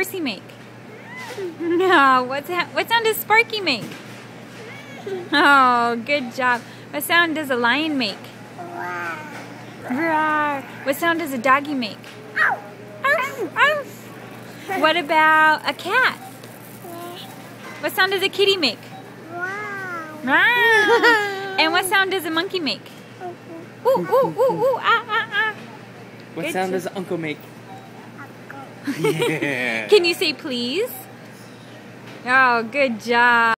horsey make? No. What sound does Sparky make? Oh, good job. What sound does a lion make? Roar. What sound does a doggy make? Arf, arf. What about a cat? What sound does a kitty make? And what sound does a monkey make? Ooh, ooh, ooh, ooh, ah, ah, ah. What Good sound job. does Uncle make? Yeah. Can you say please? Oh, good job.